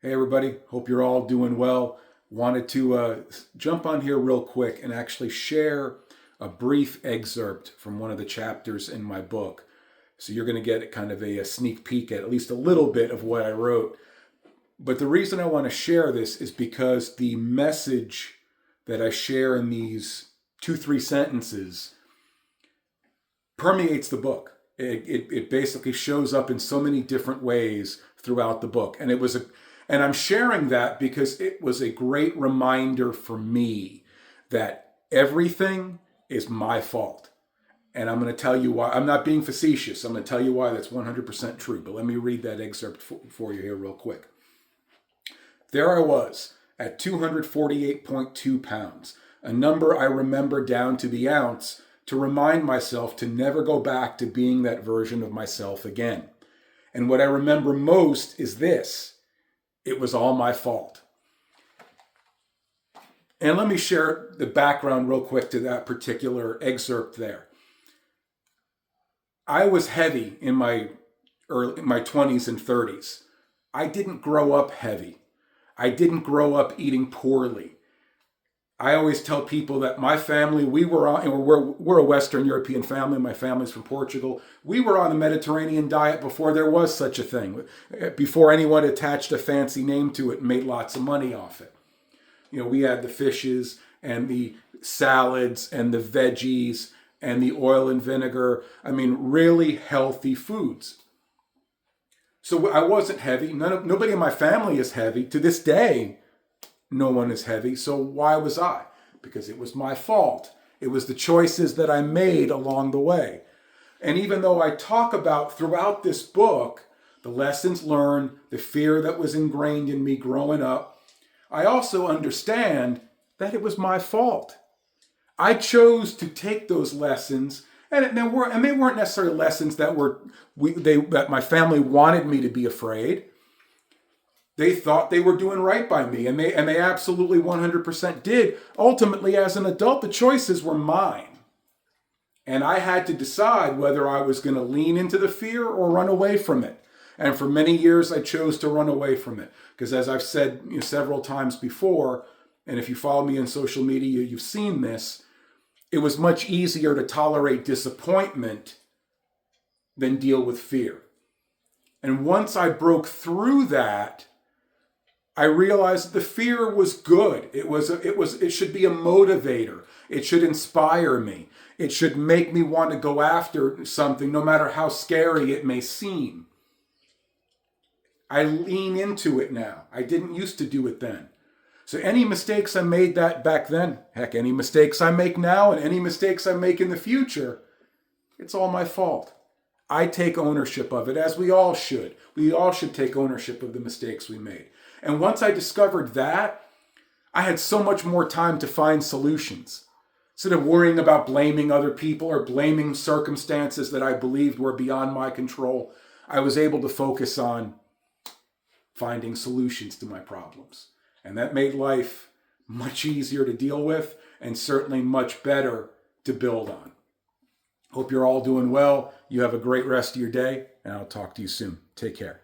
Hey, everybody. Hope you're all doing well. Wanted to jump on here real quick and actually share a brief excerpt from one of the chapters in my book. So you're going to get kind of a sneak peek at least a little bit of what I wrote. But the reason I want to share this is because the message that I share in these 2, 3 sentences permeates the book. It basically shows up in so many different ways throughout the book. And I'm sharing that because it was a great reminder for me that everything is my fault. And I'm going to tell you why. I'm not being facetious. I'm going to tell you why that's 100% true. But let me read that excerpt for you here real quick. There I was at 248.2 pounds, a number I remember down to the ounce, to remind myself to never go back to being that version of myself again. And what I remember most is this: it was all my fault. And let me share the background real quick to that particular excerpt there. I was heavy in my 20s and 30s. I didn't grow up heavy. I didn't grow up eating poorly. I always tell people that my family, we're a Western European family. My family's from Portugal. We were on the Mediterranean diet before there was such a thing, before anyone attached a fancy name to it and made lots of money off it. We had the fishes and the salads and the veggies and the oil and vinegar. I mean, really healthy foods. So I wasn't heavy. Nobody in my family is heavy. To this day, no one is heavy. So why was I? Because it was my fault. It was the choices that I made along the way. And even though I talk about throughout this book the lessons learned, the fear that was ingrained in me growing up, I also understand that it was my fault. I chose to take those lessons, and they weren't necessarily lessons that my family wanted me to be afraid. They thought they were doing right by me, and they absolutely 100% did. Ultimately, as an adult, the choices were mine. And I had to decide whether I was going to lean into the fear or run away from it. And for many years, I chose to run away from it. Because as I've said several times before, and if you follow me on social media, you've seen this, it was much easier to tolerate disappointment than deal with fear. And once I broke through that, I realized that the fear was good. It should be a motivator. It should inspire me. It should make me want to go after something, no matter how scary it may seem. I lean into it now. I didn't used to do it then. So any mistakes I made back then, heck, any mistakes I make now and any mistakes I make in the future, it's all my fault. I take ownership of it, as we all should. We all should take ownership of the mistakes we made. And once I discovered that, I had so much more time to find solutions. Instead of worrying about blaming other people or blaming circumstances that I believed were beyond my control, I was able to focus on finding solutions to my problems. And that made life much easier to deal with and certainly much better to build on. Hope you're all doing well. You have a great rest of your day, and I'll talk to you soon. Take care.